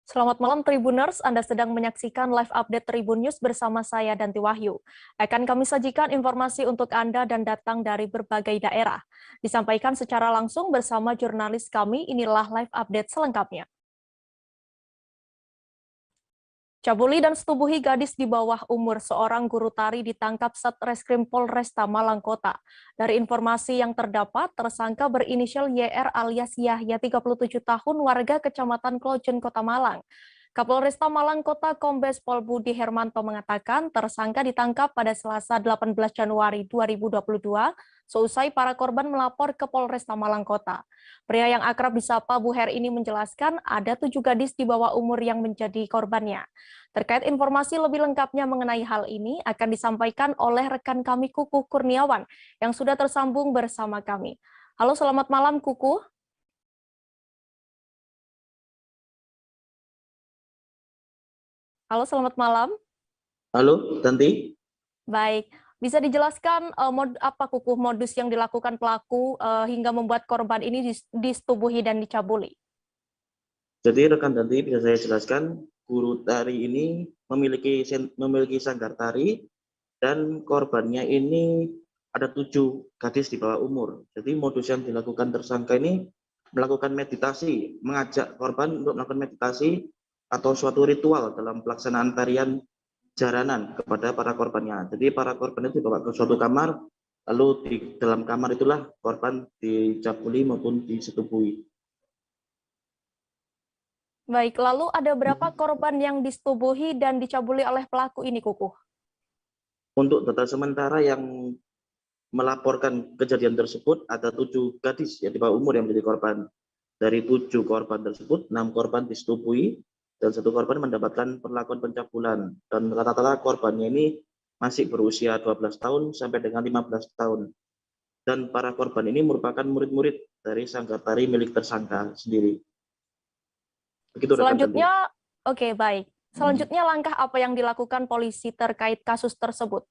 Selamat malam Tribuners, Anda sedang menyaksikan live update Tribun News bersama saya Danti Wahyu. Akan kami sajikan informasi untuk Anda dan datang dari berbagai daerah. Disampaikan secara langsung bersama jurnalis kami, inilah live update selengkapnya. Cabuli dan setubuhi gadis di bawah umur, seorang guru tari ditangkap Satreskrim Polresta Malang Kota. Dari informasi yang terdapat, tersangka berinisial YR alias Yahya 37 tahun warga Kecamatan Klojen, Kota Malang. Kapolresta Malang Kota Kombes Pol Budi Hermanto mengatakan tersangka ditangkap pada Selasa 18 Januari 2022 seusai para korban melapor ke Polresta Malang Kota. Pria yang akrab disapa Bu Her ini menjelaskan ada 7 gadis di bawah umur yang menjadi korbannya. Terkait informasi lebih lengkapnya mengenai hal ini akan disampaikan oleh rekan kami Kukuh Kurniawan yang sudah tersambung bersama kami. Halo, selamat malam Kukuh. Halo, selamat malam. Halo, Tanti. Baik, bisa dijelaskan apa Kukuh modus yang dilakukan pelaku hingga membuat korban ini disetubuhi dan dicabuli? Jadi rekan Tanti bisa saya jelaskan, guru tari ini memiliki sanggar tari dan korbannya ini ada 7 gadis di bawah umur. Jadi modus yang dilakukan tersangka ini melakukan meditasi, mengajak korban untuk melakukan meditasi atau suatu ritual dalam pelaksanaan tarian jaranan kepada para korbannya. Jadi para korban itu dibawa ke suatu kamar, lalu di dalam kamar itulah korban dicabuli maupun disetubuhi. Baik, lalu ada berapa korban yang disetubuhi dan dicabuli oleh pelaku ini, Kukuh? Untuk data sementara yang melaporkan kejadian tersebut ada 7 gadis yang di bawah umur yang menjadi korban. Dari 7 korban tersebut, 6 korban disetubuhi dan 1 korban mendapatkan perlakuan pencabulan. Dan rata-rata korbannya ini masih berusia 12 tahun sampai dengan 15 tahun. Dan para korban ini merupakan murid-murid dari sanggar tari milik tersangka sendiri. Begitu, Selanjutnya, oke, baik. Selanjutnya langkah apa yang dilakukan polisi terkait kasus tersebut?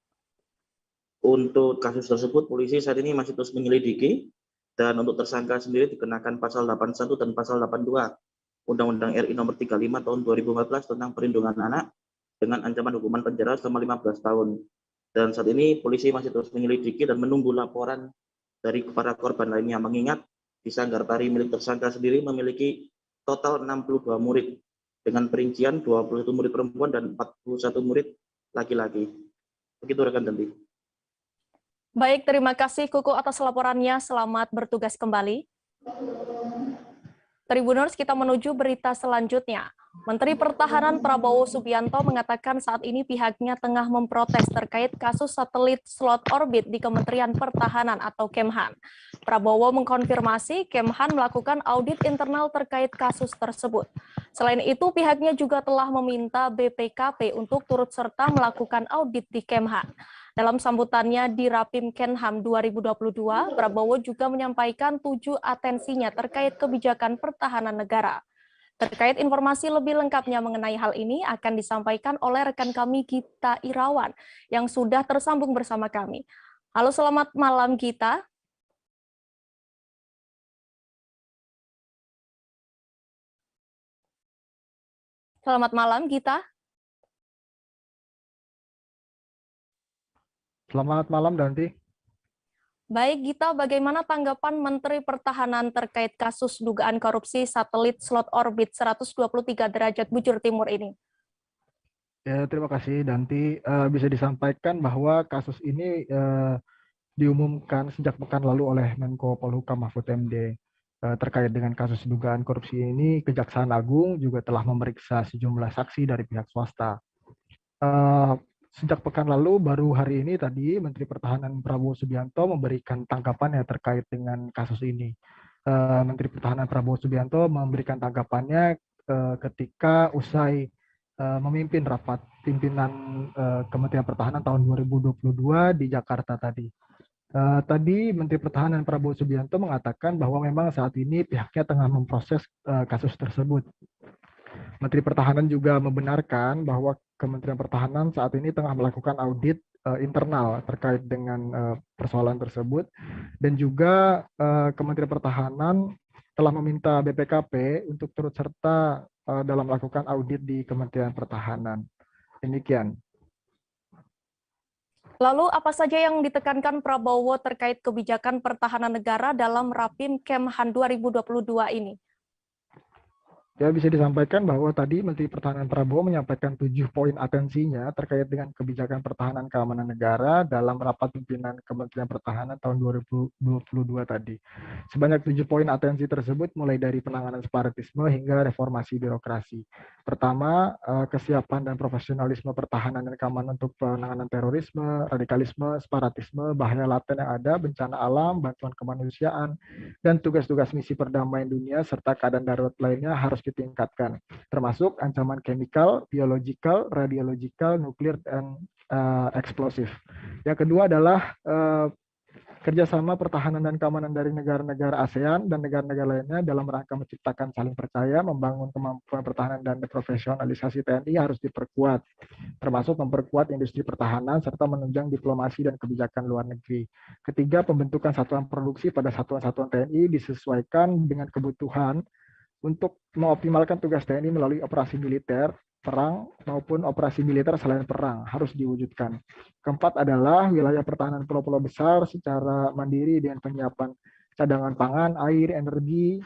Untuk kasus tersebut, polisi saat ini masih terus menyelidiki, dan untuk tersangka sendiri dikenakan pasal 81 dan pasal 82 Undang-Undang RI Nomor 35 Tahun 2014 tentang Perlindungan Anak dengan ancaman hukuman penjara selama 15 tahun. Dan saat ini polisi masih terus menyelidiki dan menunggu laporan dari para korban lainnya, mengingat di sanggar tari milik tersangka sendiri memiliki total 62 murid dengan perincian 21 murid perempuan dan 41 murid laki-laki. Begitu rekan Tanti. Baik, terima kasih Kuku atas laporannya. Selamat bertugas kembali. Tribuners, kita menuju berita selanjutnya. Menteri Pertahanan Prabowo Subianto mengatakan saat ini pihaknya tengah memprotes terkait kasus satelit slot orbit di Kementerian Pertahanan atau Kemhan. Prabowo mengkonfirmasi Kemhan melakukan audit internal terkait kasus tersebut. Selain itu, pihaknya juga telah meminta BPKP untuk turut serta melakukan audit di Kemhan. Dalam sambutannya di Rapim Kenham 2022, Prabowo juga menyampaikan 7 atensinya terkait kebijakan pertahanan negara. Terkait informasi lebih lengkapnya mengenai hal ini akan disampaikan oleh rekan kami Gita Irawan yang sudah tersambung bersama kami. Halo, selamat malam Gita. Selamat malam Gita. Selamat malam, Danti. Baik, Gita, bagaimana tanggapan Menteri Pertahanan terkait kasus dugaan korupsi satelit slot orbit 123 derajat bujur timur ini? Ya, terima kasih, Danti. Bisa disampaikan bahwa kasus ini diumumkan sejak pekan lalu oleh Menko Polhukam Mahfud MD. Terkait dengan kasus dugaan korupsi ini, Kejaksaan Agung juga telah memeriksa sejumlah saksi dari pihak swasta. Sejak pekan lalu, baru hari ini tadi Menteri Pertahanan Prabowo Subianto memberikan tanggapannya terkait dengan kasus ini. Menteri Pertahanan Prabowo Subianto memberikan tanggapannya ketika usai memimpin rapat pimpinan Kementerian Pertahanan tahun 2022 di Jakarta tadi. Tadi Menteri Pertahanan Prabowo Subianto mengatakan bahwa memang saat ini pihaknya tengah memproses kasus tersebut. Menteri Pertahanan juga membenarkan bahwa Kementerian Pertahanan saat ini tengah melakukan audit internal terkait dengan persoalan tersebut, dan juga Kementerian Pertahanan telah meminta BPKP untuk turut serta dalam melakukan audit di Kementerian Pertahanan. Demikian. Lalu apa saja yang ditekankan Prabowo terkait kebijakan pertahanan negara dalam Rapim Kemhan 2022 ini? Ya, bisa disampaikan bahwa tadi Menteri Pertahanan Prabowo menyampaikan 7 poin atensinya terkait dengan kebijakan pertahanan keamanan negara dalam rapat pimpinan Kementerian Pertahanan tahun 2022 tadi. Sebanyak 7 poin atensi tersebut mulai dari penanganan separatisme hingga reformasi birokrasi. Pertama, kesiapan dan profesionalisme pertahanan dan keamanan untuk penanganan terorisme, radikalisme, separatisme, bahaya laten yang ada, bencana alam, bantuan kemanusiaan, dan tugas-tugas misi perdamaian dunia serta keadaan darurat lainnya harus ditingkatkan, termasuk ancaman chemical, biological, radiological, nuklir, dan eksplosif. Yang kedua adalah kerjasama pertahanan dan keamanan dari negara-negara ASEAN dan negara-negara lainnya dalam rangka menciptakan saling percaya, membangun kemampuan pertahanan dan profesionalisasi TNI harus diperkuat, termasuk memperkuat industri pertahanan serta menunjang diplomasi dan kebijakan luar negeri. Ketiga, pembentukan satuan produksi pada satuan-satuan TNI disesuaikan dengan kebutuhan untuk mengoptimalkan tugas TNI melalui operasi militer, perang, maupun operasi militer selain perang harus diwujudkan. Keempat adalah wilayah pertahanan pulau-pulau besar secara mandiri dengan penyiapan cadangan pangan, air, energi,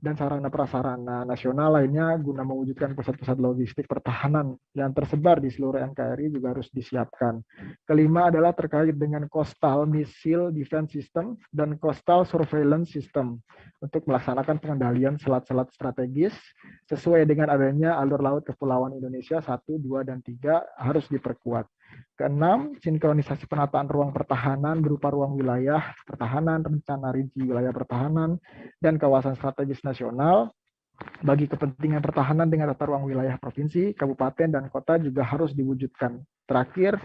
dan sarana prasarana nasional lainnya guna mewujudkan pusat-pusat logistik pertahanan yang tersebar di seluruh NKRI juga harus disiapkan. Kelima adalah terkait dengan Coastal Missile Defense System dan Coastal Surveillance System untuk melaksanakan pengendalian selat-selat strategis sesuai dengan adanya alur laut kepulauan Indonesia 1, 2, dan 3 harus diperkuat. Keenam, sinkronisasi penataan ruang pertahanan berupa ruang wilayah pertahanan, rencana rinci wilayah pertahanan, dan kawasan strategis nasional bagi kepentingan pertahanan dengan tata ruang wilayah provinsi, kabupaten, dan kota juga harus diwujudkan. Terakhir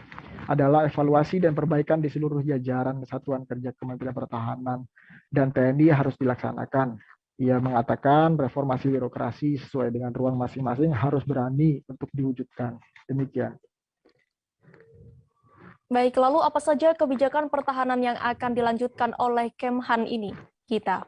adalah evaluasi dan perbaikan di seluruh jajaran satuan kerja Kementerian Pertahanan dan TNI harus dilaksanakan. Ia mengatakan reformasi birokrasi sesuai dengan ruang masing-masing harus berani untuk diwujudkan. Demikian. Baik, lalu apa saja kebijakan pertahanan yang akan dilanjutkan oleh Kemhan ini, Gita?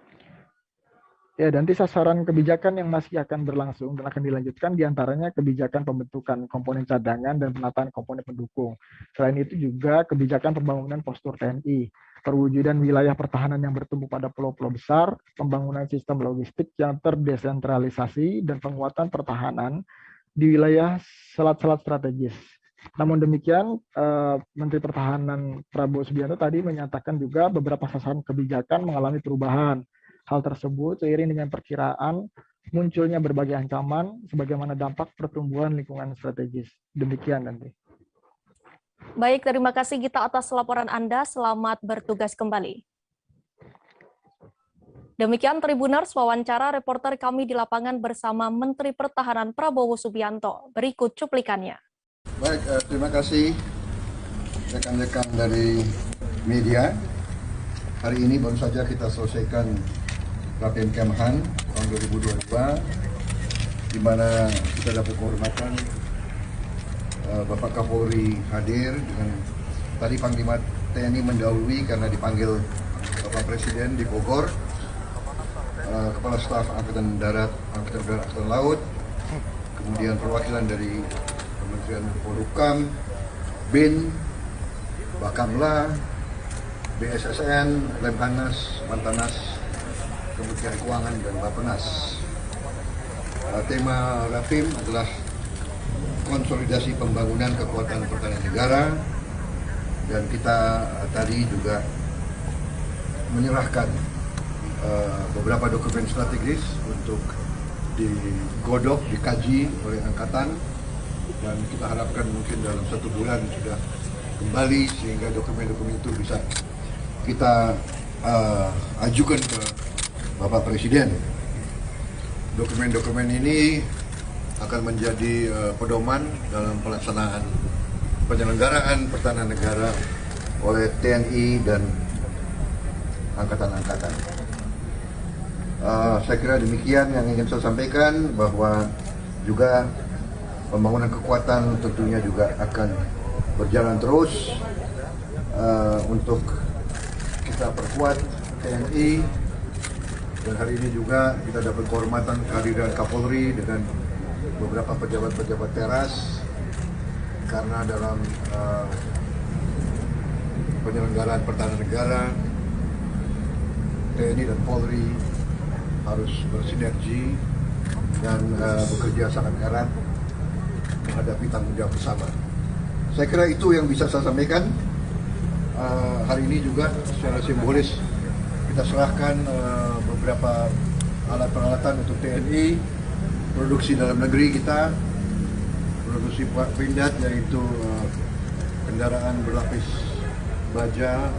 Ya, nanti sasaran kebijakan yang masih akan berlangsung dan akan dilanjutkan diantaranya kebijakan pembentukan komponen cadangan dan penataan komponen pendukung. Selain itu juga kebijakan pembangunan postur TNI, perwujudan wilayah pertahanan yang bertumbuh pada pulau-pulau besar, pembangunan sistem logistik yang terdesentralisasi, dan penguatan pertahanan di wilayah selat-selat strategis. Namun demikian, Menteri Pertahanan Prabowo Subianto tadi menyatakan juga beberapa sasaran kebijakan mengalami perubahan. Hal tersebut seiring dengan perkiraan munculnya berbagai ancaman sebagaimana dampak pertumbuhan lingkungan strategis. Demikian nanti. Baik, terima kasih Gita atas laporan Anda. Selamat bertugas kembali. Demikian Tribuners, wawancara reporter kami di lapangan bersama Menteri Pertahanan Prabowo Subianto. Berikut cuplikannya. Baik, terima kasih rekan-rekan dari media. Hari ini baru saja kita selesaikan Rapim Kemhan tahun 2022, di mana kita dapat kehormatan Bapak Kapolri hadir dengan tadi Panglima TNI mendahului karena dipanggil Bapak Presiden di Bogor, Kepala Staf Angkatan Darat, Angkatan Laut, kemudian perwakilan dari Kementerian Polhukam, BIN, Bakamla, BSSN, Lemhanas, Mantanas, Kementerian Keuangan, dan Bappenas. Tema Rapim adalah konsolidasi pembangunan kekuatan pertahanan negara, dan kita tadi juga menyerahkan beberapa dokumen strategis untuk digodok, dikaji oleh Angkatan, dan kita harapkan mungkin dalam 1 bulan sudah kembali sehingga dokumen-dokumen itu bisa kita ajukan ke Bapak Presiden. Dokumen-dokumen ini akan menjadi pedoman dalam pelaksanaan penyelenggaraan pertahanan negara oleh TNI dan angkatan-angkatan. Saya kira demikian yang ingin saya sampaikan, bahwa juga pembangunan kekuatan tentunya juga akan berjalan terus untuk kita perkuat TNI, dan hari ini juga kita dapat kehormatan kehadiran Kapolri dengan beberapa pejabat-pejabat teras karena dalam penyelenggaraan pertahanan negara, TNI dan Polri harus bersinergi dan bekerja sangat erat menghadapi tanggung jawab bersama. Saya kira itu yang bisa saya sampaikan. Hari ini juga secara simbolis kita serahkan beberapa alat peralatan untuk TNI, produksi dalam negeri kita, produksi Pindad, yaitu kendaraan berlapis baja.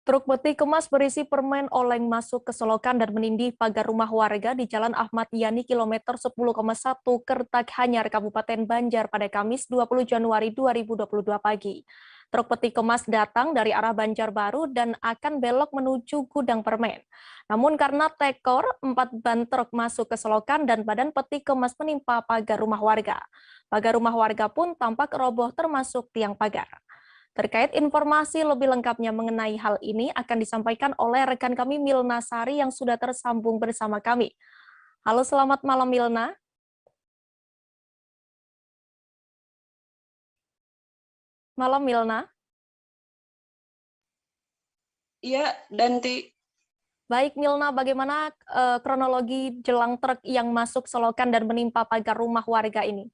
Truk peti kemas berisi permen oleng masuk ke selokan dan menindih pagar rumah warga di Jalan Ahmad Yani kilometer 10,1 Kertak Hanyar, Kabupaten Banjar pada Kamis 20 Januari 2022 pagi. Truk peti kemas datang dari arah Banjarbaru dan akan belok menuju gudang permen. Namun karena tekor, 4 ban truk masuk ke selokan dan badan peti kemas menimpa pagar rumah warga. Pagar rumah warga pun tampak roboh termasuk tiang pagar. Terkait informasi lebih lengkapnya mengenai hal ini akan disampaikan oleh rekan kami Milna Sari yang sudah tersambung bersama kami. Halo, selamat malam Milna. Malam Milna. Iya, Danti. Baik Milna, bagaimana kronologi jelang truk yang masuk selokan dan menimpa pagar rumah warga ini?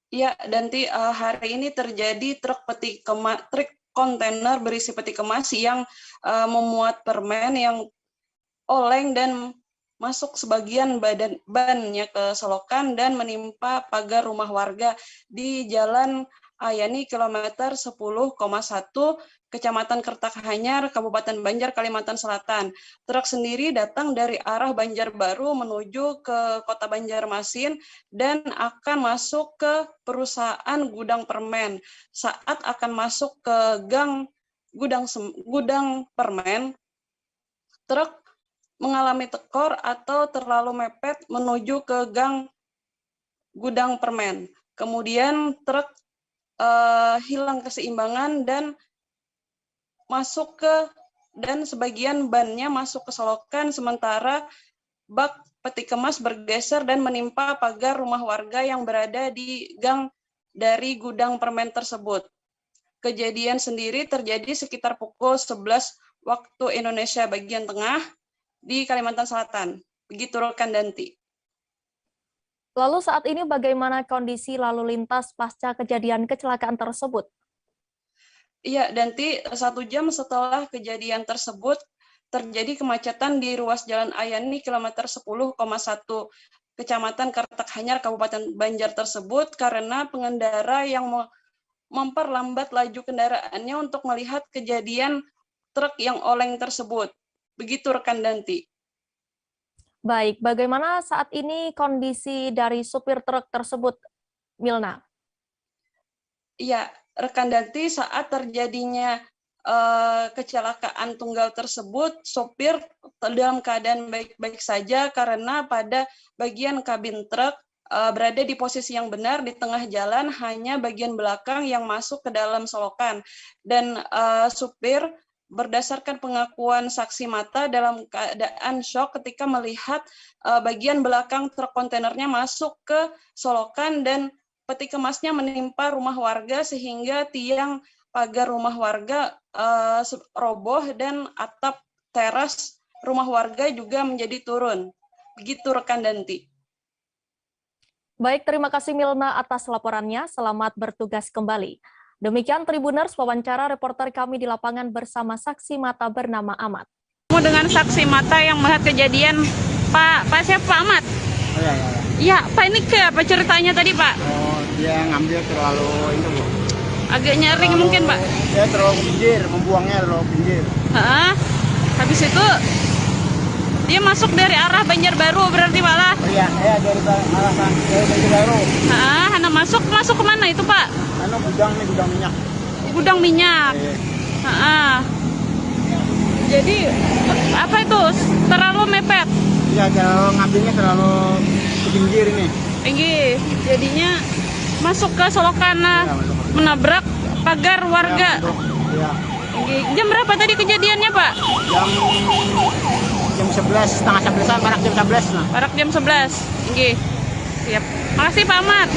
Ya, Danti, hari ini terjadi truk kontainer berisi peti kemas yang memuat permen yang oleng dan masuk sebagian bannya ke selokan dan menimpa pagar rumah warga di Jalan Ayani kilometer 10,1 Kecamatan Kertak Hanyar, Kabupaten Banjar, Kalimantan Selatan. Truk sendiri datang dari arah Banjarbaru menuju ke Kota Banjarmasin dan akan masuk ke perusahaan gudang permen. Saat akan masuk ke gang gudang permen, truk mengalami tekor atau terlalu mepet menuju ke gang gudang permen. Kemudian truk hilang keseimbangan dan sebagian bannya masuk ke selokan, sementara bak peti kemas bergeser dan menimpa pagar rumah warga yang berada di gang dari gudang permen tersebut. Kejadian sendiri terjadi sekitar pukul 11 waktu Indonesia bagian tengah di Kalimantan Selatan. Begitu rekan Danti. Lalu saat ini bagaimana kondisi lalu lintas pasca kejadian kecelakaan tersebut? Iya, Danti, 1 jam setelah kejadian tersebut terjadi kemacetan di ruas Jalan Ayani kilometer 10,1 Kecamatan Kertak Hanyar, Kabupaten Banjar tersebut karena pengendara yang memperlambat laju kendaraannya untuk melihat kejadian truk yang oleng tersebut. Begitu rekan Danti. Baik, bagaimana saat ini kondisi dari supir truk tersebut, Milna? Iya, rekan Danti, saat terjadinya kecelakaan tunggal tersebut, sopir dalam keadaan baik-baik saja karena pada bagian kabin truk berada di posisi yang benar di tengah jalan, hanya bagian belakang yang masuk ke dalam selokan. Dan supir berdasarkan pengakuan saksi mata dalam keadaan syok ketika melihat bagian belakang truk kontainernya masuk ke selokan dan peti kemasnya menimpa rumah warga sehingga tiang pagar rumah warga roboh dan atap teras rumah warga juga menjadi turun. Begitu rekan Danti. Baik, terima kasih Milna atas laporannya. Selamat bertugas kembali. Demikian Tribuners, wawancara reporter kami di lapangan bersama saksi mata bernama Ahmad. Dengan saksi mata yang melihat kejadian Pak siapa Pak Ahmad? Iya, Pak, ini apa ceritanya tadi Pak? Oh, dia ngambil terlalu itu Bu. Agak nyaring mungkin Pak? Dia terlalu pinggir, membuangnya terlalu pinggir. Habis itu dia masuk dari arah Banjarbaru berarti Pak lah? Oh iya, dari arah Banjarbaru. Anak masuk kemana itu Pak? Gudang minyak. Gudang minyak. Jadi apa itu? Terlalu mepet? Iya, ngambilnya terlalu pinggir ini. Pinggir. Jadinya masuk ke selokan, menabrak pagar warga. Iya. Jam berapa tadi kejadiannya Pak? Jam 11, setengah 11, barak jam 11 nah. Barak jam 11. Nggih. Siap. Makasih Pak Ahmad.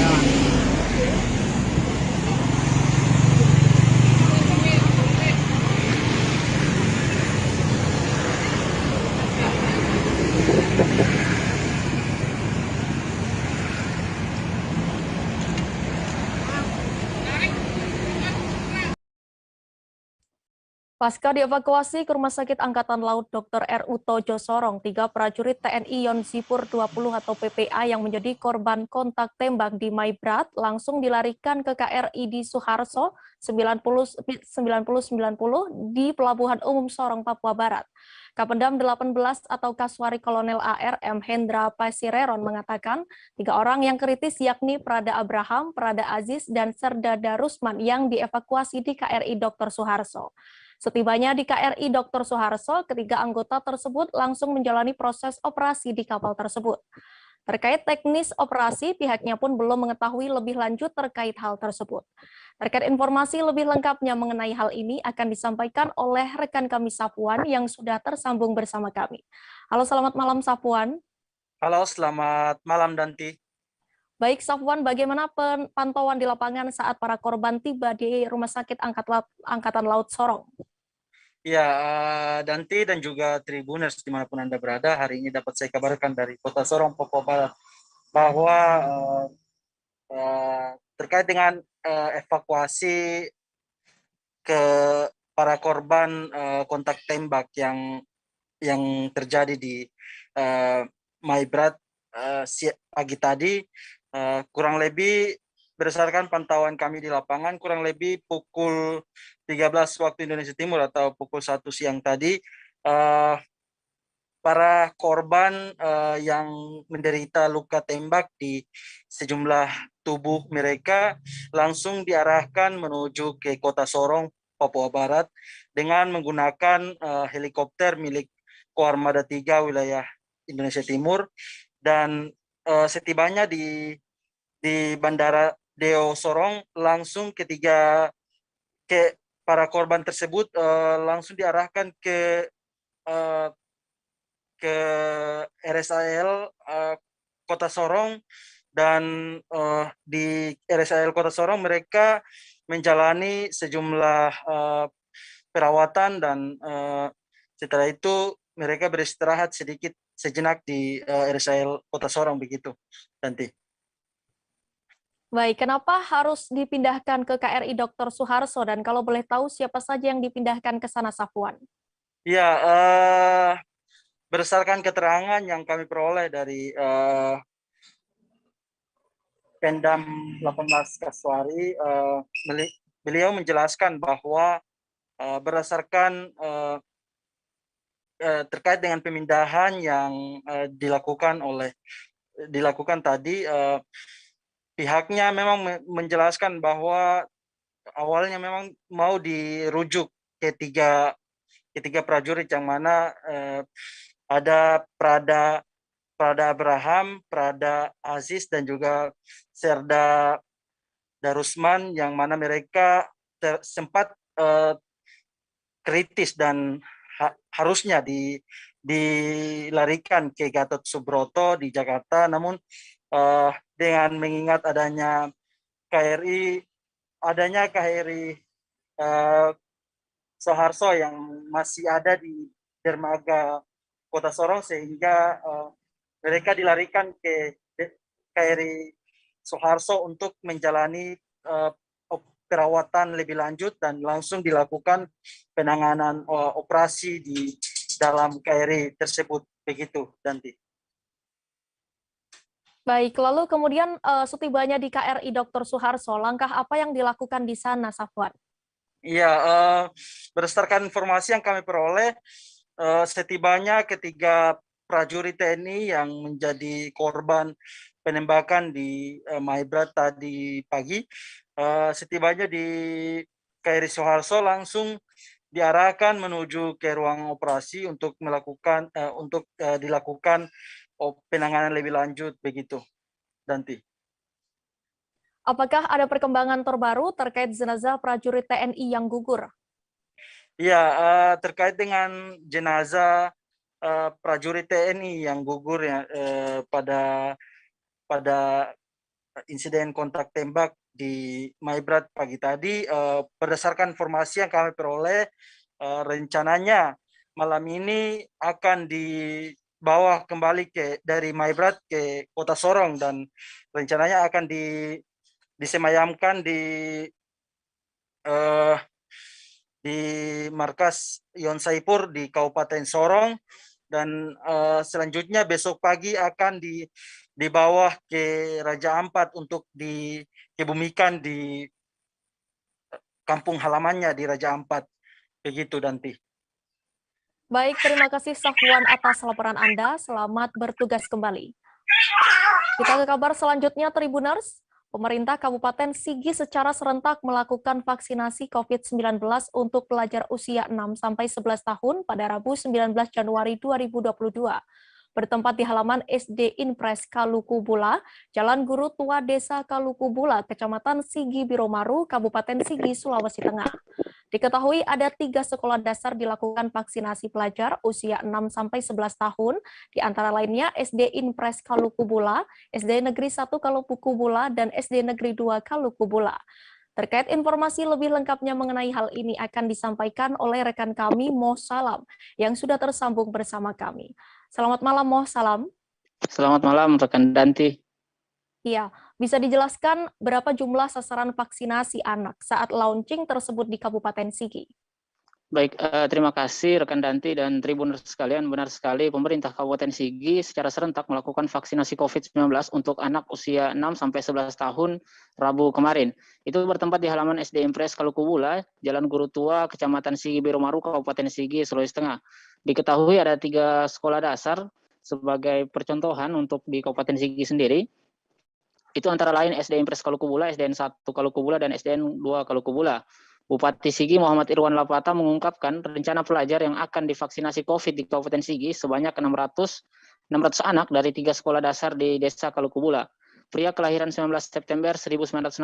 Pasca dievakuasi ke Rumah Sakit Angkatan Laut Dr. R.U. Tojo Sorong, 3 prajurit TNI Yonsipur 20 atau PPA yang menjadi korban kontak tembak di Maibrat langsung dilarikan ke KRI di Suharso 9090 di Pelabuhan Umum Sorong, Papua Barat. Kapendam 18 atau Kaswari Kolonel AR M. Hendra Pasireron mengatakan 3 orang yang kritis yakni Prada Abraham, Prada Aziz, dan Serda Darusman yang dievakuasi di KRI Dr. Suharso. Setibanya di KRI Dr. Suharso, ketiga anggota tersebut langsung menjalani proses operasi di kapal tersebut. Terkait teknis operasi, pihaknya pun belum mengetahui lebih lanjut terkait hal tersebut. Terkait informasi lebih lengkapnya mengenai hal ini akan disampaikan oleh rekan kami Sapuan yang sudah tersambung bersama kami. Halo, selamat malam Sapuan. Halo, selamat malam Danti. Baik Sapuan, bagaimana pantauan di lapangan saat para korban tiba di Rumah Sakit Angkatan Laut Sorong? Ya, Danti dan juga Tribuners dimanapun Anda berada, hari ini dapat saya kabarkan dari Kota Sorong, Papua Barat, bahwa terkait dengan evakuasi ke para korban kontak tembak yang terjadi di Maibrat pagi tadi, kurang lebih berdasarkan pantauan kami di lapangan, kurang lebih pukul 13 waktu Indonesia Timur atau pukul 1 siang tadi, para korban yang menderita luka tembak di sejumlah tubuh mereka langsung diarahkan menuju ke Kota Sorong, Papua Barat dengan menggunakan helikopter milik Koarmada 3 wilayah Indonesia Timur. Dan setibanya di Bandara Deo Sorong, langsung para korban tersebut langsung diarahkan ke RSAL Kota Sorong, dan di RSAL Kota Sorong mereka menjalani sejumlah perawatan dan setelah itu mereka beristirahat sejenak di RSAL Kota Sorong begitu, nanti. Baik, kenapa harus dipindahkan ke KRI Dr. Suharso, dan kalau boleh tahu siapa saja yang dipindahkan ke sana, Sapuan? Ya, berdasarkan keterangan yang kami peroleh dari Pendam 18 Kaswari, beliau menjelaskan bahwa berdasarkan terkait dengan pemindahan yang dilakukan tadi, pihaknya memang menjelaskan bahwa awalnya memang mau dirujuk ke tiga prajurit yang mana ada Prada Abraham, Prada Aziz, dan juga Serda Darusman yang mana mereka sempat kritis dan harusnya dilarikan ke Gatot Subroto di Jakarta, namun dengan mengingat adanya KRI Suharso yang masih ada di dermaga Kota Sorong, sehingga mereka dilarikan ke KRI Suharso untuk menjalani perawatan lebih lanjut dan langsung dilakukan penanganan operasi di dalam KRI tersebut begitu, Danti. Baik, lalu kemudian setibanya di KRI Dr. Suharso, langkah apa yang dilakukan di sana, Safuan? Iya, berdasarkan informasi yang kami peroleh, setibanya ketiga prajurit TNI yang menjadi korban penembakan di Maibrat tadi pagi, setibanya di KRI Suharso langsung diarahkan menuju ke ruang operasi untuk dilakukan penanganan lebih lanjut begitu, Danti. Apakah ada perkembangan terbaru terkait jenazah prajurit TNI yang gugur? Ya, terkait dengan jenazah prajurit TNI yang gugur ya, pada insiden kontak tembak di Maibrat pagi tadi. Berdasarkan informasi yang kami peroleh, rencananya malam ini akan dibawa kembali dari Maibrat ke Kota Sorong, dan rencananya akan disemayamkan di markas Yon Saipur di Kabupaten Sorong, dan selanjutnya besok pagi akan dibawa ke Raja Ampat untuk dikebumikan di kampung halamannya di Raja Ampat. Begitu, Danti. Baik, terima kasih Safwan atas laporan Anda. Selamat bertugas kembali. Kita ke kabar selanjutnya, Tribuners. Pemerintah Kabupaten Sigi secara serentak melakukan vaksinasi COVID-19 untuk pelajar usia 6-11 tahun pada Rabu 19 Januari 2022. Bertempat di halaman SD Inpres Kalukubula, Jalan Guru Tua Desa Kalukubula, Kecamatan Sigi Biromaru, Kabupaten Sigi, Sulawesi Tengah. Diketahui ada 3 sekolah dasar dilakukan vaksinasi pelajar usia 6-11 tahun, di antara lainnya SD Inpres Kalukubula, SD Negeri 1 Kalukubula, dan SD Negeri 2 Kalukubula. Terkait informasi lebih lengkapnya mengenai hal ini akan disampaikan oleh rekan kami Moh Salam yang sudah tersambung bersama kami. Selamat malam Moh Salam. Selamat malam rekan Danti. Iya, bisa dijelaskan berapa jumlah sasaran vaksinasi anak saat launching tersebut di Kabupaten Sigi? Baik, terima kasih rekan Danti dan Tribuners sekalian. Benar sekali, pemerintah Kabupaten Sigi secara serentak melakukan vaksinasi COVID-19 untuk anak usia 6-11 tahun Rabu kemarin. Itu bertempat di halaman SD Impres Kalukubula, Jalan Guru Tua, Kecamatan Sigi Biromaru, Kabupaten Sigi, Sulawesi Tengah. Diketahui ada 3 sekolah dasar sebagai percontohan untuk di Kabupaten Sigi sendiri. Itu antara lain SD Impres Kalukubula, SDN 1 Kalukubula, dan SDN 2 Kalukubula. Bupati Sigi Muhammad Irwan Lapata mengungkapkan rencana pelajar yang akan divaksinasi COVID di Kabupaten Sigi sebanyak 600 anak dari 3 sekolah dasar di Desa Kalukubula. Pria kelahiran 19 September 1968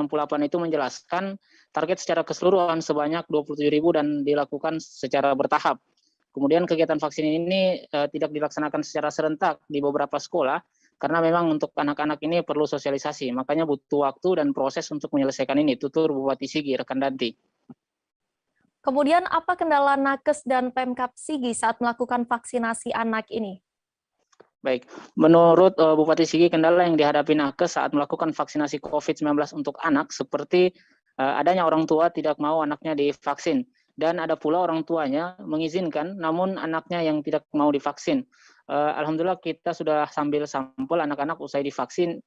itu menjelaskan target secara keseluruhan sebanyak 27.000 dan dilakukan secara bertahap. Kemudian kegiatan vaksin ini tidak dilaksanakan secara serentak di beberapa sekolah karena memang untuk anak-anak ini perlu sosialisasi, makanya butuh waktu dan proses untuk menyelesaikan ini, tutur Bupati Sigi, rekan Danti. Kemudian apa kendala Nakes dan Pemkab Sigi saat melakukan vaksinasi anak ini? Baik, menurut Bupati Sigi, kendala yang dihadapi Nakes saat melakukan vaksinasi COVID-19 untuk anak seperti adanya orang tua tidak mau anaknya divaksin, dan ada pula orang tuanya mengizinkan namun anaknya yang tidak mau divaksin. Alhamdulillah kita sudah sambil sampel anak-anak usai divaksin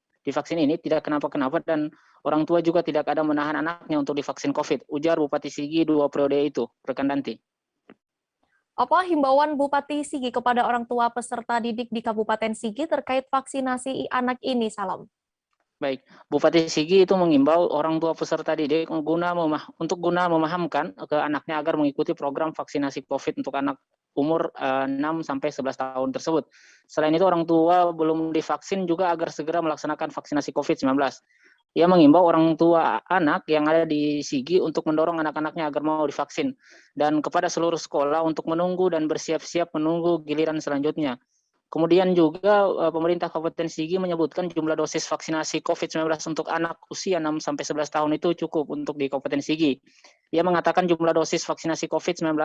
ini tidak kenapa-kenapa, dan orang tua juga tidak ada menahan anaknya untuk divaksin COVID, ujar Bupati Sigi 2 periode itu, rekan Danti. Apa himbauan Bupati Sigi kepada orang tua peserta didik di Kabupaten Sigi terkait vaksinasi anak ini, Salam? Baik, Bupati Sigi itu mengimbau orang tua peserta didik untuk guna memahamkan ke anaknya agar mengikuti program vaksinasi COVID untuk anak umur 6-11 tahun tersebut. Selain itu, orang tua belum divaksin juga agar segera melaksanakan vaksinasi COVID-19. Ia mengimbau orang tua anak yang ada di Sigi untuk mendorong anak-anaknya agar mau divaksin, dan kepada seluruh sekolah untuk menunggu dan bersiap-siap menunggu giliran selanjutnya. Kemudian juga pemerintah Kabupaten Sigi menyebutkan jumlah dosis vaksinasi COVID-19 untuk anak usia 6-11 tahun itu cukup untuk di Kabupaten Sigi. Ia mengatakan jumlah dosis vaksinasi COVID-19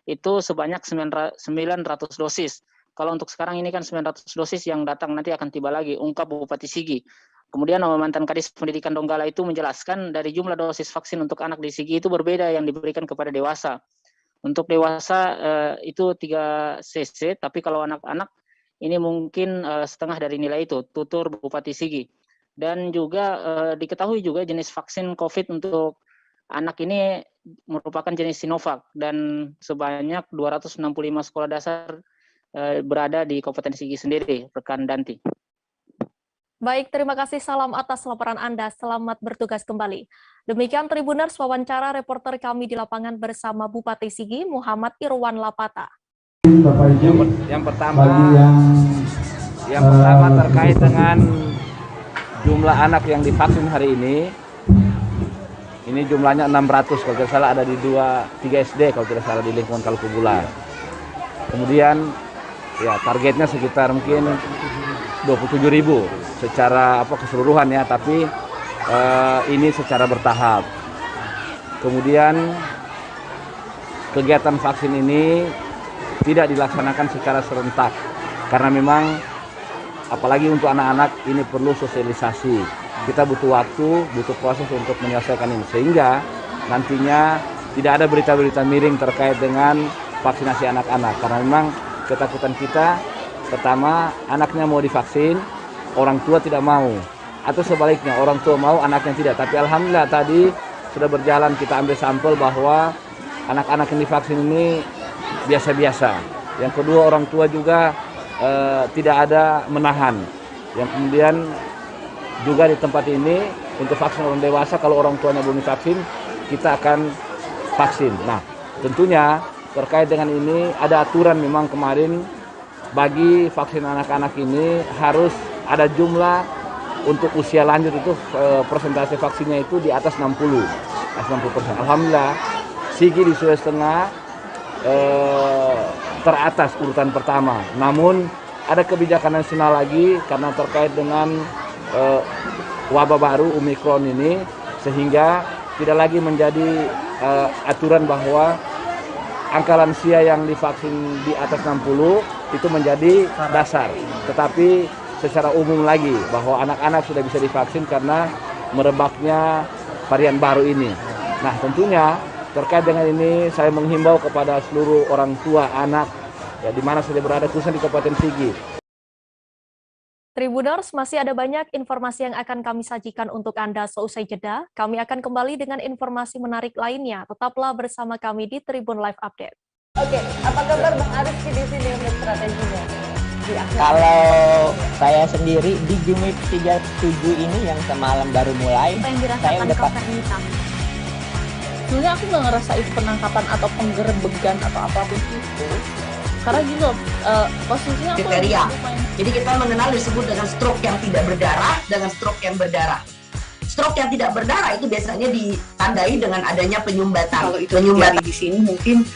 itu sebanyak 900 dosis. Kalau untuk sekarang ini kan 900 dosis yang datang nanti akan tiba lagi, ungkap Bupati Sigi. Kemudian mantan Kadis Pendidikan Donggala itu menjelaskan dari jumlah dosis vaksin untuk anak di Sigi itu berbeda yang diberikan kepada dewasa. Untuk dewasa itu 3 cc, tapi kalau anak-anak ini mungkin setengah dari nilai itu, tutur Bupati Sigi. Dan juga diketahui juga jenis vaksin COVID untuk anak ini merupakan jenis Sinovac, dan sebanyak 265 sekolah dasar berada di Kabupaten Sigi sendiri, rekan Danti. Baik, terima kasih Salam atas laporan Anda. Selamat bertugas kembali. Demikian Tribuners wawancara reporter kami di lapangan bersama Bupati Sigi Muhammad Irwan Lapata. Yang pertama terkait dengan jumlah anak yang divaksin hari ini jumlahnya 600, kalau tidak salah ada di 3 SD kalau tidak salah di lingkungan Kalukubula. Kemudian Ya, targetnya sekitar mungkin 27.000 secara keseluruhan ya, tapi ini secara bertahap. Kemudian kegiatan vaksin ini tidak dilaksanakan secara serentak karena memang apalagi untuk anak-anak ini perlu sosialisasi. Kita butuh waktu, butuh proses untuk menyelesaikan ini sehingga nantinya tidak ada berita-berita miring terkait dengan vaksinasi anak-anak karena memang ketakutan kita pertama anaknya mau divaksin, orang tua tidak mau, atau sebaliknya orang tua mau anaknya tidak. Tapi alhamdulillah tadi sudah berjalan, kita ambil sampel bahwa anak-anak yang divaksin ini biasa-biasa. Yang kedua orang tua juga tidak ada menahan. Yang kemudian juga di tempat ini untuk vaksin orang dewasa kalau orang tuanya belum divaksin kita akan vaksin. Nah tentunya terkait dengan ini ada aturan memang kemarin bagi vaksin anak-anak ini harus ada jumlah untuk usia lanjut itu persentase vaksinnya itu di atas 60%. Alhamdulillah Sigi di Sulawesi Tengah teratas urutan pertama. Namun ada kebijakan nasional lagi karena terkait dengan wabah baru Omikron ini sehingga tidak lagi menjadi aturan bahwa angka lansia yang divaksin di atas 60 itu menjadi dasar, tetapi secara umum lagi bahwa anak-anak sudah bisa divaksin karena merebaknya varian baru ini. Nah tentunya terkait dengan ini saya menghimbau kepada seluruh orang tua anak ya di mana saja berada khususnya di Kabupaten Sigi. Tribuners, masih ada banyak informasi yang akan kami sajikan untuk Anda seusai jeda. Kami akan kembali dengan informasi menarik lainnya. Tetaplah bersama kami di Tribun Live Update. Oke, apa kabar Bang Arief di sini untuk strateginya? Kalau saya sendiri di Jumit 37 ini yang semalam baru mulai, Apa yang saya dirasakan udah Kak Fernita? Sebenarnya aku nggak ngerasain penangkapan atau penggerebegan atau apapun itu. Karena gini loh, posisinya aku Kriteria. Jadi kita mengenal disebut dengan stroke yang tidak berdarah dengan stroke yang berdarah. Stroke yang tidak berdarah itu biasanya ditandai dengan adanya penyumbatan. Kalau itu terjadi di sini mungkin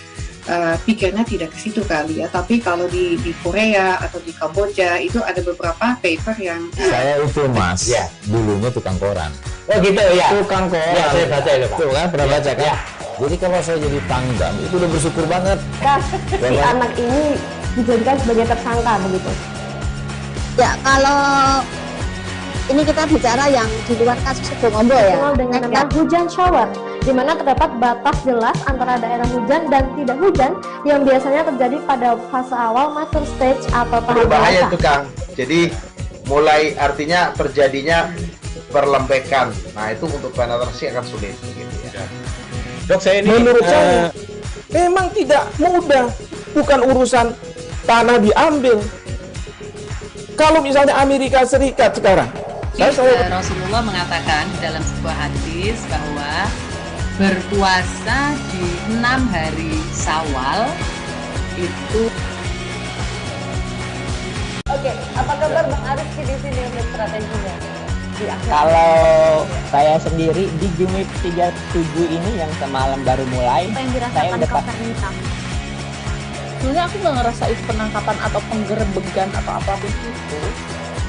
pikirnya tidak ke situ kali ya. Tapi kalau di Korea atau di Kamboja itu ada beberapa paper yang saya itu Mas, ya, dulunya tukang koran. Oh gitu ya. Tukang koran. Ya, saya baca itu Pak. Tuh kan pernah baca kan? Ya. Jadi kalau saya jadi pangdam itu udah bersyukur banget. Si anak ini dijadikan sebagai tersangka begitu. Ya, kalau ini kita bicara yang di luar kasus Sebongombo ya. Dengan nama hujan shower, di mana terdapat batas jelas antara daerah hujan dan tidak hujan yang biasanya terjadi pada fase awal mature stage atau tahap berbahaya dewasa. itu Kang. Jadi mulai artinya terjadinya perlembekan. Nah itu untuk penetrasi akan sulit. Gitu ya. Dok, saya ini menurut saya memang tidak mudah, bukan urusan tanah diambil. Kalau misalnya Amerika Serikat sekarang, Rasulullah mengatakan dalam sebuah hadis bahwa berpuasa di 6 hari Syawal itu. Oke, apa kabar Bang Arief di sini untuk strateginya? Kalau saya sendiri di Jumit 37 ini yang semalam baru mulai, Apa yang saya dirasakan udah Kak Fernita? Sebenarnya aku nggak ngerasain penangkapan atau penggerebegan atau apapun itu.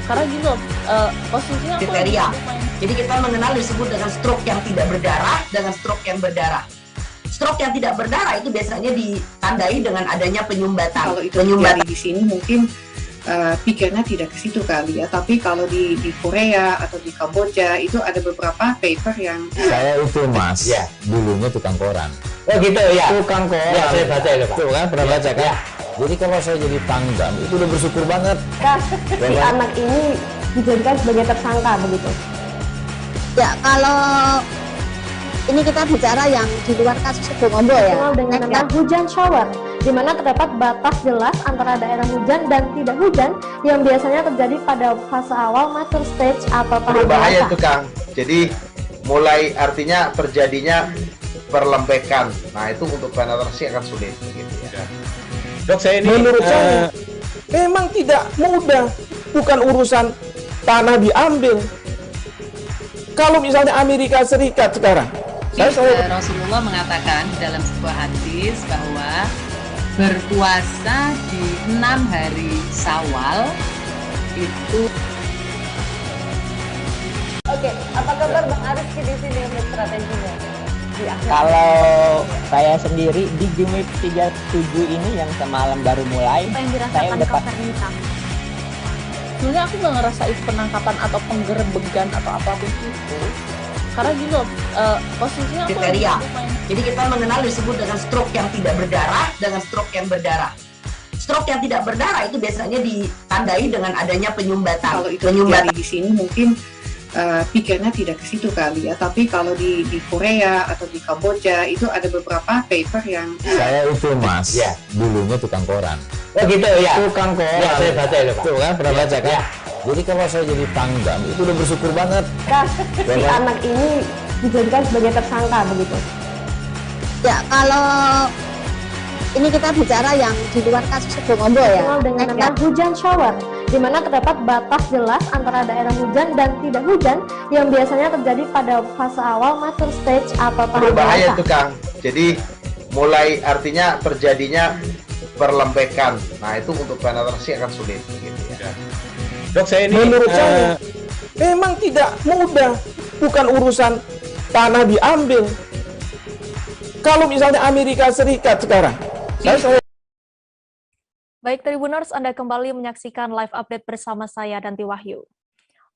Karena gini loh, posisinya aku Kriteria. Jadi kita mengenal disebut dengan stroke yang tidak berdarah dengan stroke yang berdarah. Stroke yang tidak berdarah itu biasanya ditandai dengan adanya penyumbatan. kalau itu terjadi di sini mungkin pikirnya tidak ke situ kali ya. Tapi kalau di Korea atau di Kamboja itu ada beberapa paper yang Saya itu Mas, ya, dulunya tukang koran. Oh gitu ya. Tukang koran. Ya, saya baca itu Pak. Tuh kan pernah baca kan? Ya. Jadi kalau saya jadi pangdam itu udah bersyukur banget. Si anak ini dijadikan sebagai tersangka begitu. Ya, kalau ini kita bicara yang di luar kasus Sebongombo ya. Dengan nama hujan shower, di mana terdapat batas jelas antara daerah hujan dan tidak hujan yang biasanya terjadi pada fase awal mature stage atau tahap berbahaya dewasa. itu Kang. Jadi mulai artinya terjadinya perlembekan. Nah itu untuk penetrasi akan sulit. Gitu ya. Dok, saya ini menurut saya memang tidak mudah, bukan urusan tanah diambil. Kalau misalnya Amerika Serikat sekarang, Rasulullah mengatakan dalam sebuah hadis bahwa berpuasa di 6 hari Syawal itu. Oke, apa kabar Bang Ariski di sini untuk strateginya? Kalau saya sendiri di Jumit 37 ini yang semalam baru mulai, Apa yang saya dirasakan udah Kak Fernita? Sebenarnya aku nggak ngerasain penangkapan atau penggerebegan atau apapun itu, karena gini loh, posisinya aku lagi Kriteria. main. Jadi kita mengenal disebut dengan stroke yang tidak berdarah dengan stroke yang berdarah. Stroke yang tidak berdarah itu biasanya ditandai dengan adanya penyumbatan. Kalau itu terjadi di sini mungkin pikirnya tidak ke situ kali ya, tapi kalau di Korea atau di Kamboja itu ada beberapa paper yang Saya itu Mas, dulunya tukang koran. Oh gitu ya. Tukang koran. Ya, saya baca itu Pak. Tuh kan, pernah baca kan? Jadi kalau saya jadi Pangdam itu udah bersyukur banget. Si anak ini dijadikan sebagai tersangka begitu. Ya, kalau ini kita bicara yang di luar kasus Sebongombo ya. Dikenal dengan nama hujan shower, di mana terdapat batas jelas antara daerah hujan dan tidak hujan yang biasanya terjadi pada fase awal mature stage atau tahap Berbahaya dewasa. itu Kang. Jadi mulai artinya terjadinya perlembekan. Nah itu untuk penetrasi akan sulit gitu ya. Dok, saya ini Menurut saya memang tidak mudah, bukan urusan tanah diambil. Kalau misalnya Amerika Serikat sekarang, saya Baik Tribuners, Anda kembali menyaksikan live update bersama saya Danti Wahyu.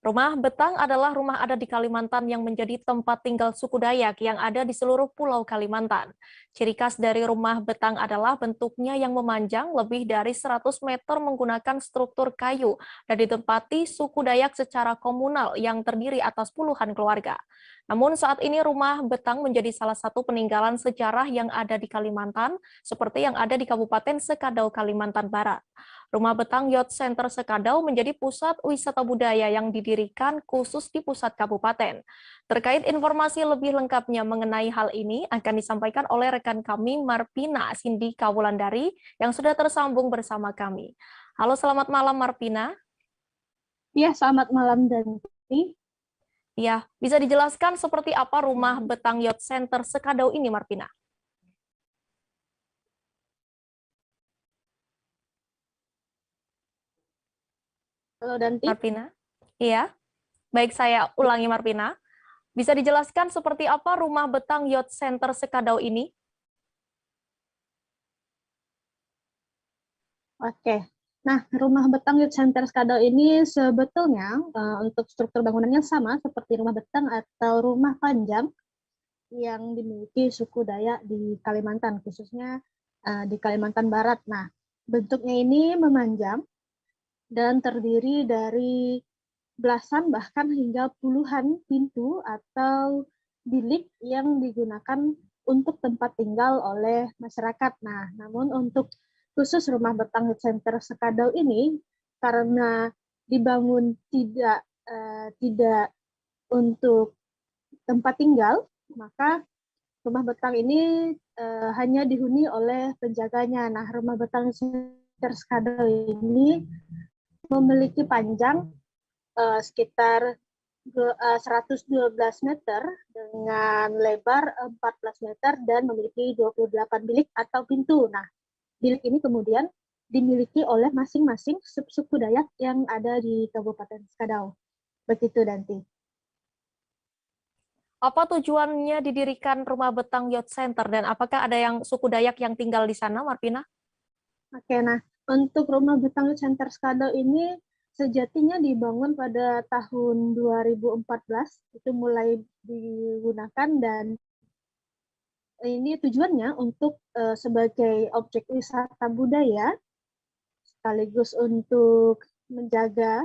Rumah Betang adalah rumah adat di Kalimantan yang menjadi tempat tinggal suku Dayak yang ada di seluruh pulau Kalimantan. Ciri khas dari rumah Betang adalah bentuknya yang memanjang lebih dari 100 meter menggunakan struktur kayu dan ditempati suku Dayak secara komunal yang terdiri atas puluhan keluarga. Namun saat ini rumah Betang menjadi salah satu peninggalan sejarah yang ada di Kalimantan, seperti yang ada di Kabupaten Sekadau, Kalimantan Barat. Rumah Betang Youth Center Sekadau menjadi pusat wisata budaya yang didirikan khusus di pusat kabupaten. Terkait informasi lebih lengkapnya mengenai hal ini akan disampaikan oleh rekan kami Marpina Cindy Kawulandari yang sudah tersambung bersama kami. Halo, selamat malam Marpina. Iya, selamat malam Danti. Ya, bisa dijelaskan seperti apa rumah Betang Youth Center Sekadau ini, Marpina? Halo Danti. Marpina? Iya. Baik, saya ulangi Marpina. Bisa dijelaskan seperti apa rumah Betang Youth Center Sekadau ini? Oke. Nah, rumah Betang Youth Center Sekadau ini sebetulnya untuk struktur bangunannya sama seperti rumah Betang atau rumah panjang yang dimiliki suku Dayak di Kalimantan, khususnya di Kalimantan Barat. Nah, bentuknya ini memanjang dan terdiri dari belasan bahkan hingga puluhan pintu atau bilik yang digunakan untuk tempat tinggal oleh masyarakat. Nah, namun untuk khusus rumah Betang Youth Center Sekadau ini karena dibangun tidak untuk tempat tinggal, maka rumah Betang ini hanya dihuni oleh penjaganya. Nah, rumah Betang Youth Center Sekadau ini memiliki panjang sekitar 112 meter dengan lebar 14 meter dan memiliki 28 bilik atau pintu. Nah, bilik ini kemudian dimiliki oleh masing-masing suku Dayak yang ada di Kabupaten Sekadau. Begitu, Danti. Apa tujuannya didirikan rumah Betang Youth Center dan apakah ada yang suku Dayak yang tinggal di sana, Marpina? Oke, nah untuk rumah Betang Youth Center Sekadau ini sejatinya dibangun pada tahun 2014, itu mulai digunakan dan ini tujuannya untuk sebagai objek wisata budaya, sekaligus untuk menjaga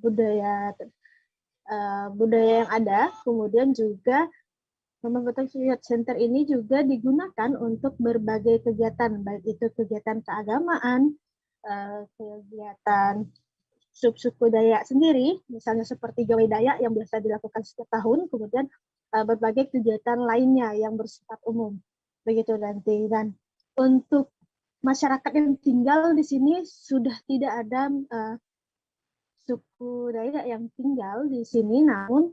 budaya yang ada. Kemudian juga Rumah Betang Youth Center ini juga digunakan untuk berbagai kegiatan, baik itu kegiatan keagamaan, kegiatan suku Dayak sendiri, misalnya seperti Gawai Dayak yang biasa dilakukan setiap tahun, kemudian berbagai kegiatan lainnya yang bersifat umum. Begitu nanti. Dan untuk masyarakat yang tinggal di sini sudah tidak ada suku Dayak yang tinggal di sini, namun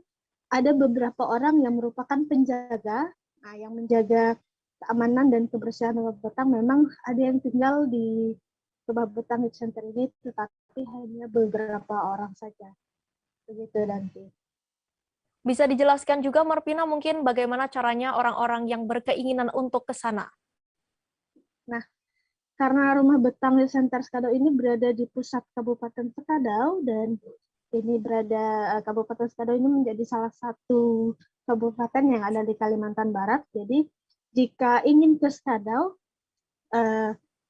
ada beberapa orang yang merupakan penjaga, yang menjaga keamanan dan kebersihan rumah betang, memang ada yang tinggal di rumah betang youth center ini, tetapi hanya beberapa orang saja. Begitu nanti. Bisa dijelaskan juga Marpina mungkin bagaimana caranya orang-orang yang berkeinginan untuk ke sana? Nah, karena rumah betang youth center Sekadau ini berada di pusat Kabupaten Sekadau, dan ini Kabupaten Sekadau ini menjadi salah satu kabupaten yang ada di Kalimantan Barat. Jadi jika ingin ke Sekadau,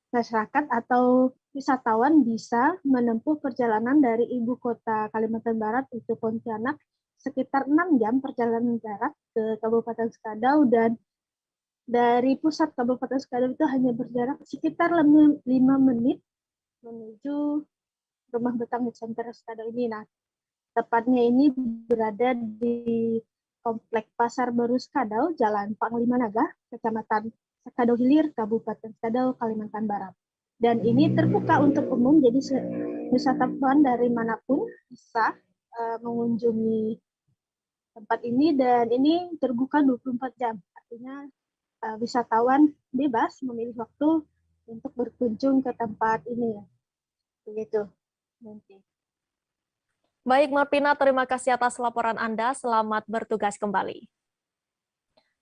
masyarakat atau wisatawan bisa menempuh perjalanan dari ibu kota Kalimantan Barat, itu Pontianak, sekitar 6 jam perjalanan darat ke Kabupaten Sekadau, dan dari pusat Kabupaten Sekadau itu hanya berjarak sekitar 5 menit menuju rumah betang youth center Sekadau ini. Nah, tepatnya ini berada di Komplek Pasar Baru Sekadau, Jalan Panglima Naga, Kecamatan Sekadau Hilir, Kabupaten Sekadau, Kalimantan Barat. Dan ini terbuka untuk umum, jadi wisatawan dari manapun bisa mengunjungi tempat ini, dan ini terbuka 24 jam. Artinya wisatawan bebas memilih waktu untuk berkunjung ke tempat ini. Begitu. Nanti. Baik Marpina, terima kasih atas laporan Anda. Selamat bertugas kembali.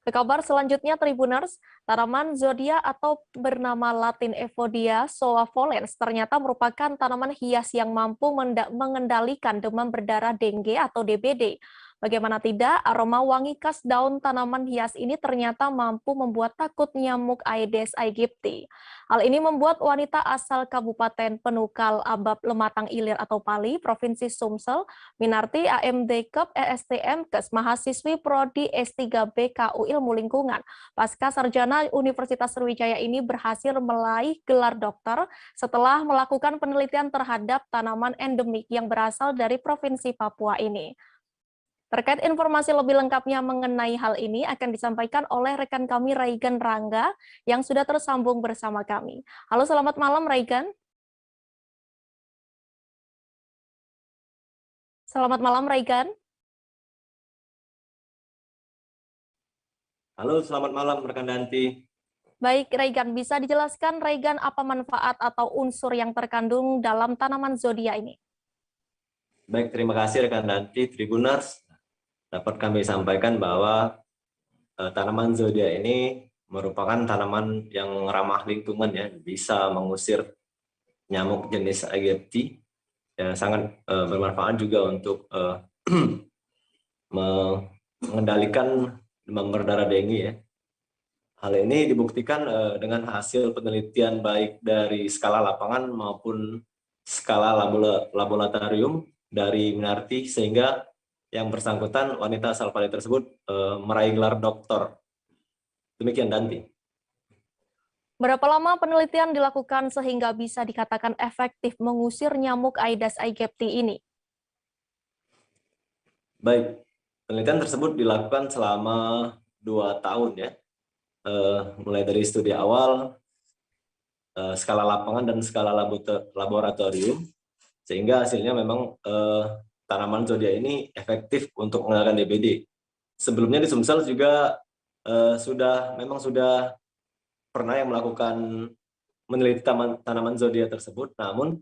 Ke kabar selanjutnya, Tribuners, tanaman zodia atau bernama Latin Euphorbia soavolens ternyata merupakan tanaman hias yang mampu mengendalikan demam berdarah dengue atau DBD. Bagaimana tidak, aroma wangi khas daun tanaman hias ini ternyata mampu membuat takut nyamuk Aedes aegypti. Hal ini membuat wanita asal Kabupaten Penukal Abab Lematang Ilir atau Pali, Provinsi Sumsel, Minarti AMD Kep ESTM Kes, mahasiswi Prodi S3 BKU Ilmu Lingkungan, pasca sarjana Universitas Sriwijaya ini berhasil meraih gelar dokter setelah melakukan penelitian terhadap tanaman endemik yang berasal dari Provinsi Papua ini. Terkait informasi lebih lengkapnya mengenai hal ini akan disampaikan oleh rekan kami Raigan Rangga yang sudah tersambung bersama kami. Halo, selamat malam Raigan. Selamat malam Raigan. Halo, selamat malam rekan Danti. Baik Raigan, bisa dijelaskan Raigan apa manfaat atau unsur yang terkandung dalam tanaman zodia ini? Baik, terima kasih rekan Danti, Tribuners. Dapat kami sampaikan bahwa tanaman zodia ini merupakan tanaman yang ramah lingkungan, ya, bisa mengusir nyamuk jenis Aegypti, yang sangat bermanfaat juga untuk mengendalikan demam berdarah dengue, ya. Hal ini dibuktikan dengan hasil penelitian baik dari skala lapangan maupun skala laboratorium dari Minarti, sehingga yang bersangkutan wanita asal Pali tersebut meraih gelar doktor. Demikian Danti. Berapa lama penelitian dilakukan sehingga bisa dikatakan efektif mengusir nyamuk Aedes aegypti ini? Baik, penelitian tersebut dilakukan selama 2 tahun, ya. Mulai dari studi awal, skala lapangan dan skala laboratorium, sehingga hasilnya memang tanaman zodia ini efektif untuk mengendalikan DBD. Sebelumnya di Sumsel juga sudah pernah yang melakukan meneliti tanaman zodia tersebut, namun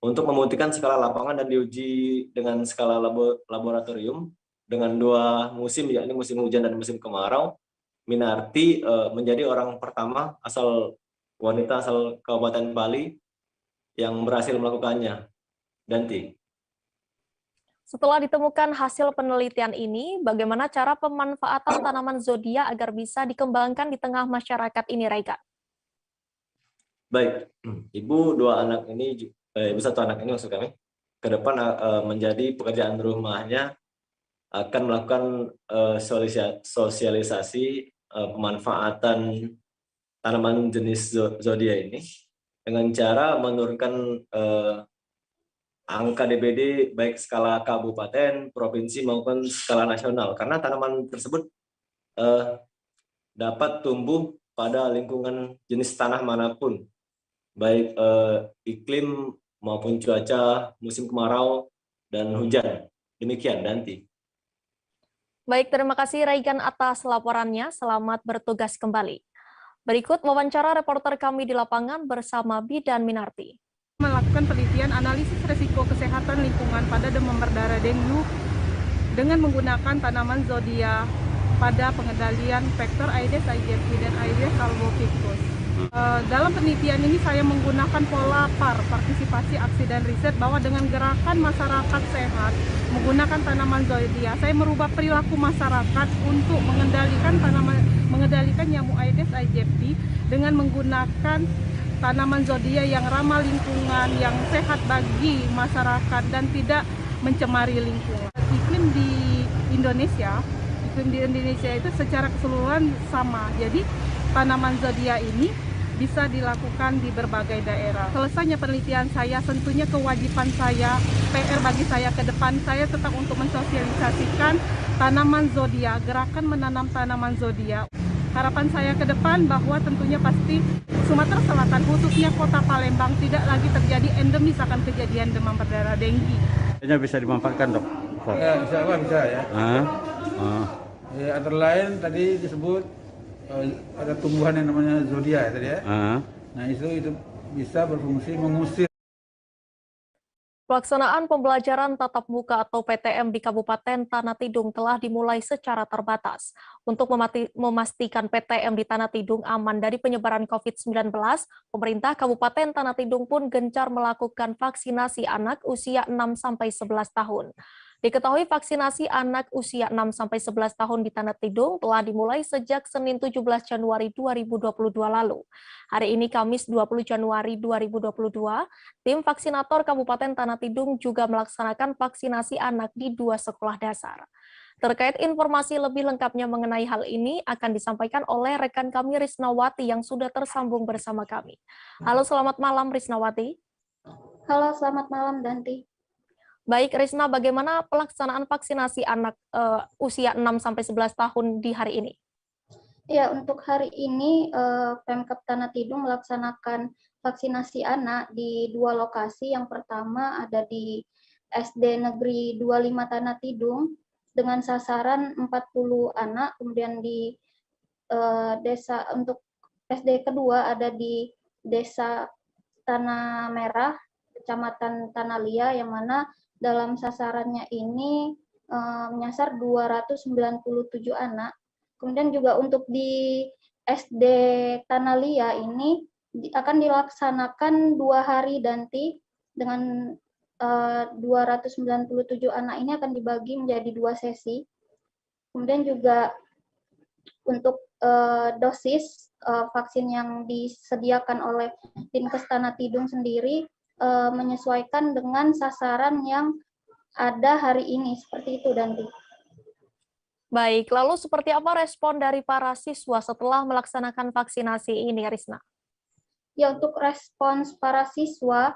untuk membuktikan skala lapangan dan diuji dengan skala laboratorium dengan 2 musim, yakni musim hujan dan musim kemarau, Minarti menjadi orang pertama wanita asal Kabupaten Pali yang berhasil melakukannya. Danti. Setelah ditemukan hasil penelitian ini, bagaimana cara pemanfaatan tanaman zodia agar bisa dikembangkan di tengah masyarakat ini, Raigan? Baik, ibu 1 anak ini maksud kami, ke depan menjadi pekerjaan rumahnya akan melakukan sosialisasi pemanfaatan tanaman jenis zodia ini dengan cara menurunkan angka DBD baik skala kabupaten, provinsi maupun skala nasional, karena tanaman tersebut dapat tumbuh pada lingkungan jenis tanah manapun, baik iklim maupun cuaca musim kemarau dan hujan. Demikian Danti. Baik, terima kasih Raigan atas laporannya. Selamat bertugas kembali. Berikut wawancara reporter kami di lapangan bersama Bidan Minarti. Melakukan penelitian analisis risiko kesehatan lingkungan pada demam berdarah dengue dengan menggunakan tanaman zodia pada pengendalian faktor Aedes aegypti dan Aedes albopictus. Dalam penelitian ini saya menggunakan pola partisipasi aksi dan riset bahwa dengan gerakan masyarakat sehat menggunakan tanaman zodia, saya merubah perilaku masyarakat untuk mengendalikan nyamuk Aedes aegypti dengan menggunakan tanaman zodia yang ramah lingkungan, yang sehat bagi masyarakat dan tidak mencemari lingkungan. Iklim di Indonesia itu secara keseluruhan sama. Jadi tanaman zodia ini bisa dilakukan di berbagai daerah. Selesainya penelitian saya, tentunya kewajiban saya, PR bagi saya ke depan, saya tetap untuk mensosialisasikan tanaman zodia, gerakan menanam tanaman zodia. Harapan saya ke depan bahwa tentunya pasti Sumatera Selatan, khususnya kota Palembang, tidak lagi terjadi endemis akan kejadian demam berdarah dengue. Bisa dimanfaatkan, Dok? Ya, insya Allah bisa ya. Ya, antara lain tadi disebut ada tumbuhan yang namanya zodia ya tadi ya. Nah itu bisa berfungsi mengusir. Pelaksanaan pembelajaran tatap muka atau PTM di Kabupaten Tanah Tidung telah dimulai secara terbatas. Untuk memastikan PTM di Tanah Tidung aman dari penyebaran COVID-19, pemerintah Kabupaten Tanah Tidung pun gencar melakukan vaksinasi anak usia 6-11 tahun. Diketahui vaksinasi anak usia 6-11 tahun di Tanah Tidung telah dimulai sejak Senin 17 Januari 2022 lalu. Hari ini Kamis 20 Januari 2022, tim vaksinator Kabupaten Tanah Tidung juga melaksanakan vaksinasi anak di 2 sekolah dasar. Terkait informasi lebih lengkapnya mengenai hal ini akan disampaikan oleh rekan kami Risnawati yang sudah tersambung bersama kami. Halo, selamat malam Risnawati. Halo, selamat malam Danti. Baik, Risna, bagaimana pelaksanaan vaksinasi anak usia 6-11 tahun di hari ini? Ya, untuk hari ini Pemkab Tanah Tidung melaksanakan vaksinasi anak di 2 lokasi. Yang pertama ada di SD Negeri 25 Tanah Tidung dengan sasaran 40 anak. Kemudian di desa untuk SD kedua ada di Desa Tanah Merah, Kecamatan Tanah Lia, yang mana dalam sasarannya ini menyasar 297 anak. Kemudian juga untuk di SD Tanah Lia ini akan dilaksanakan 2 hari Danti dengan 297 anak ini akan dibagi menjadi 2 sesi. Kemudian juga untuk dosis vaksin yang disediakan oleh Dinkes Tanah Tidung sendiri menyesuaikan dengan sasaran yang ada hari ini, seperti itu Danti. Baik, lalu seperti apa respon dari para siswa setelah melaksanakan vaksinasi ini, Risna? Ya, untuk respons para siswa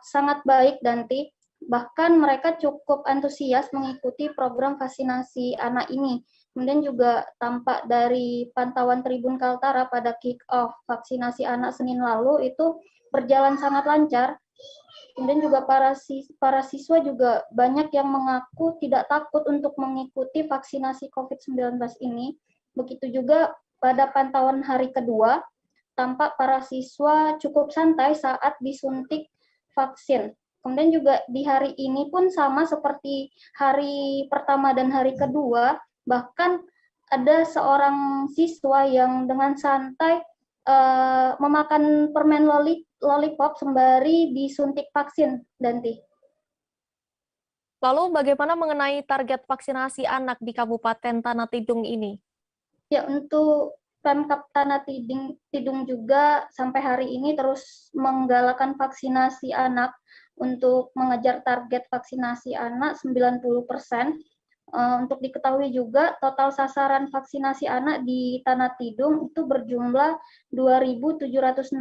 sangat baik Danti, bahkan mereka cukup antusias mengikuti program vaksinasi anak ini. Kemudian juga tampak dari pantauan Tribun Kaltara pada kick-off vaksinasi anak Senin lalu itu berjalan sangat lancar. Kemudian juga para siswa juga banyak yang mengaku tidak takut untuk mengikuti vaksinasi COVID-19 ini. Begitu juga pada pantauan hari kedua, tampak para siswa cukup santai saat disuntik vaksin. Kemudian juga di hari ini pun sama seperti hari pertama dan hari kedua, bahkan ada seorang siswa yang dengan santai memakan permen lollipop sembari disuntik vaksin, Danti. Lalu bagaimana mengenai target vaksinasi anak di Kabupaten Tanah Tidung ini? Ya, untuk Pemkab Tanah Tidung juga sampai hari ini terus menggalakkan vaksinasi anak untuk mengejar target vaksinasi anak 90%. Untuk diketahui juga, total sasaran vaksinasi anak di Tanah Tidung itu berjumlah 2.769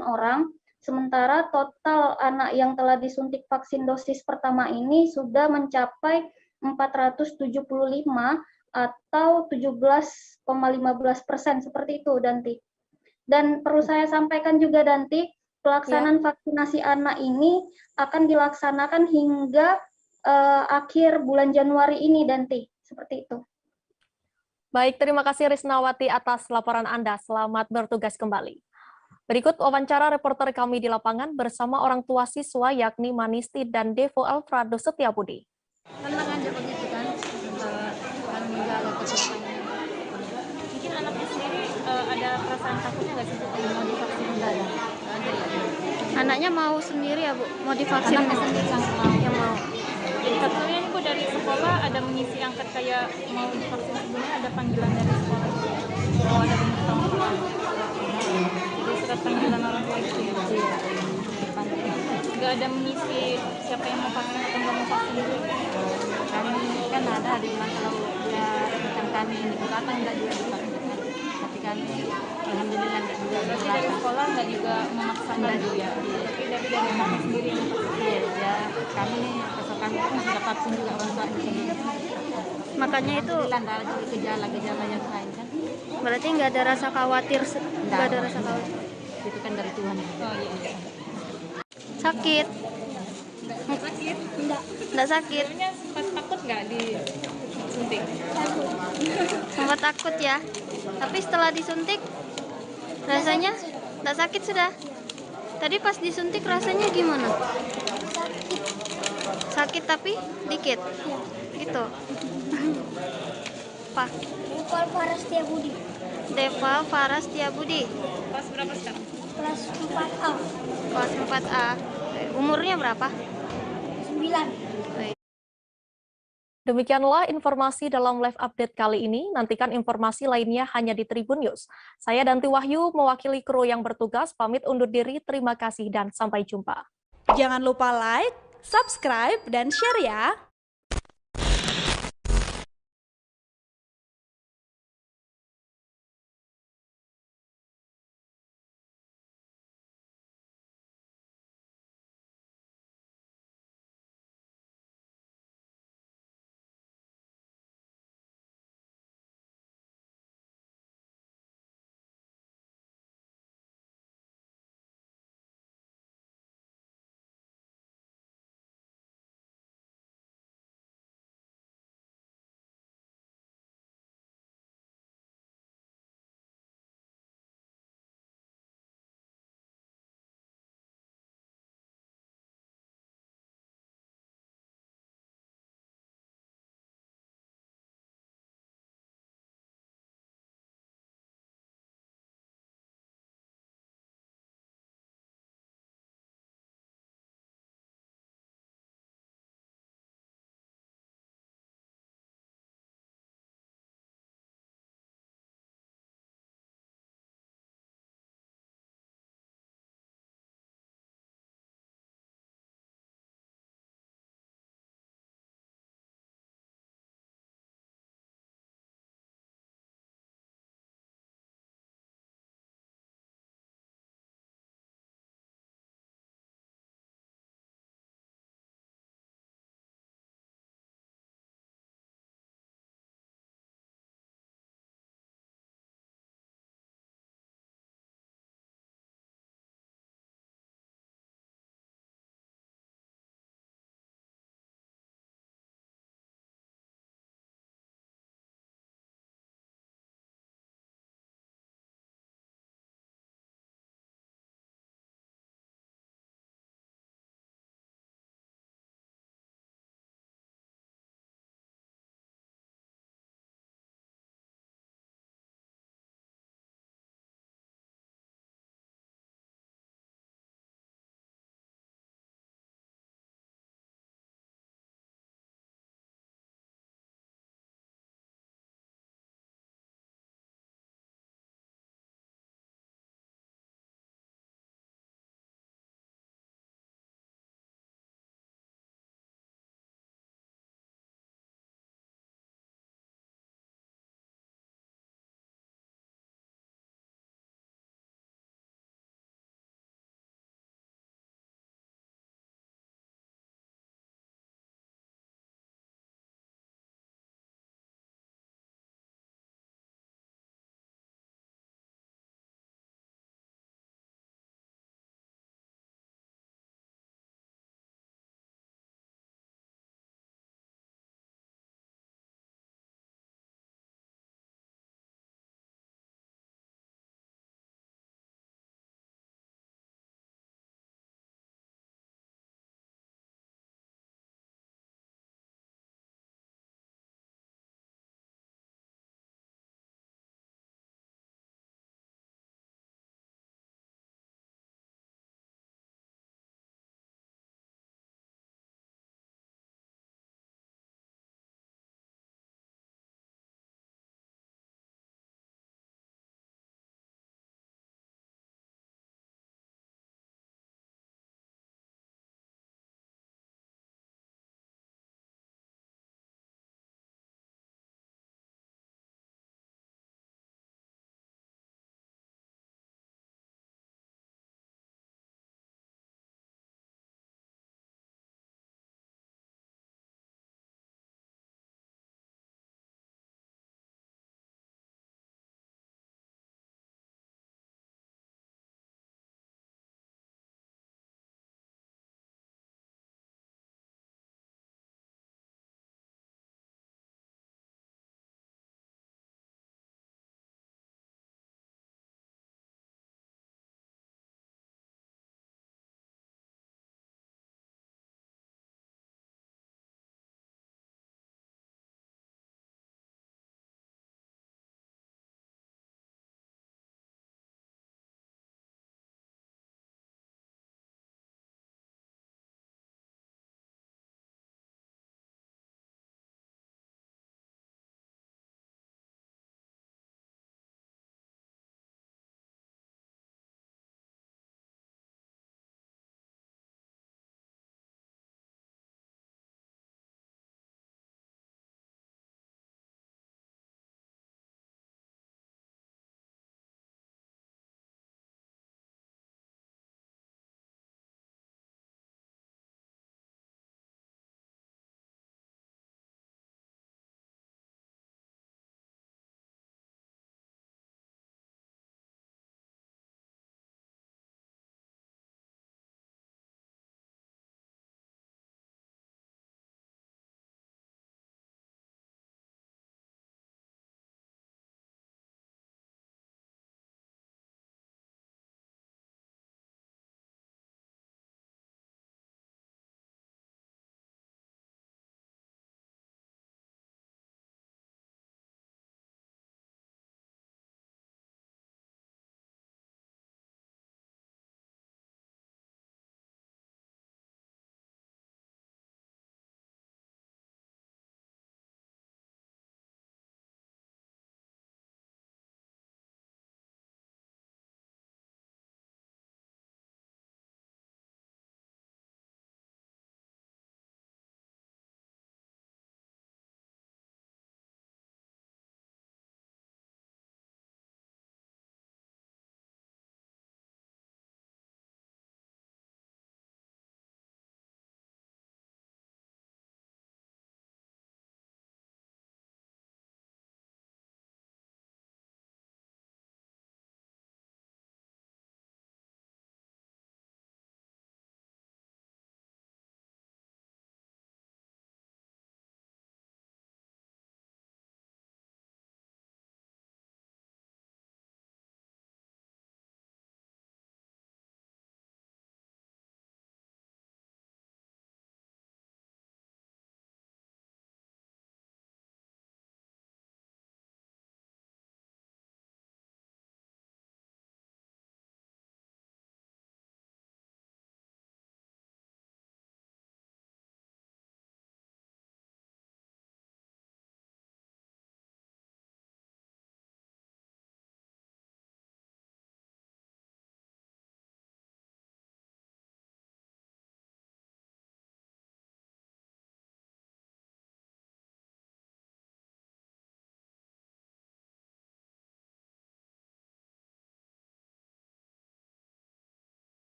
orang, sementara total anak yang telah disuntik vaksin dosis pertama ini sudah mencapai 475 atau 17,15%, seperti itu, Danti. Dan perlu saya sampaikan juga, Danti, pelaksanaan vaksinasi anak ini akan dilaksanakan hingga akhir bulan Januari ini, Danti, seperti itu. Baik, terima kasih Risnawati atas laporan Anda. Selamat bertugas kembali. Berikut wawancara reporter kami di lapangan bersama orang tua siswa yakni Manisti dan Devo Alfredo Setiabudi. Tenang aja begitu kan, kan menjaga kesehatan. Mungkin anaknya sendiri ada perasaan takutnya nggak sih mau divaksin mendadak? Ada ya? Anaknya mau sendiri ya Bu, mau divaksin sendiri yang mau. Sebetulnya ini Bu dari sekolah ada mengisi angket kayak mau divaksin sebelumnya ada panggilan dari sekolah gitu ya? Kalau ada pemberitahuan jadi surat panggilan orang tua gitu ya? Nggak ada mengisi siapa yang mau vaksin atau nggak mau vaksin gitu? Kami kan ada dibilang kalau dia rekan kami yang datang nggak juga divaksin. Tapi kami alhamdulillah nggak juga. Berarti dari sekolah nggak juga memaksakan gitu ya? Tapi dari kami sendiri yang Iya, ya kami besok kami kan sudah vaksin juga orang tua di sini. Makanya itu nggak ada gejala-gejala yang lain kan. Berarti nggak ada rasa khawatir, nggak ada rasa khawatir. Itu kan dari Tuhan. Oh iya. Sakit? Nggak sakit? Nggak sakit. Sebenarnya sempat takut nggak disuntik? Sempat takut ya. Tapi setelah disuntik rasanya nggak sakit sudah. Tadi pas disuntik rasanya gimana? Sakit tapi dikit. Gitu. Pak. Deval Faras Setiabudi. Deval Faras Setiabudi. Kelas berapa sekarang? Kelas 4A. Kelas 4A. Umurnya berapa? 9. Demikianlah informasi dalam live update kali ini. Nantikan informasi lainnya hanya di Tribun News. Saya Danti Wahyu mewakili kru yang bertugas pamit undur diri. Terima kasih dan sampai jumpa. Jangan lupa like, subscribe, dan share ya.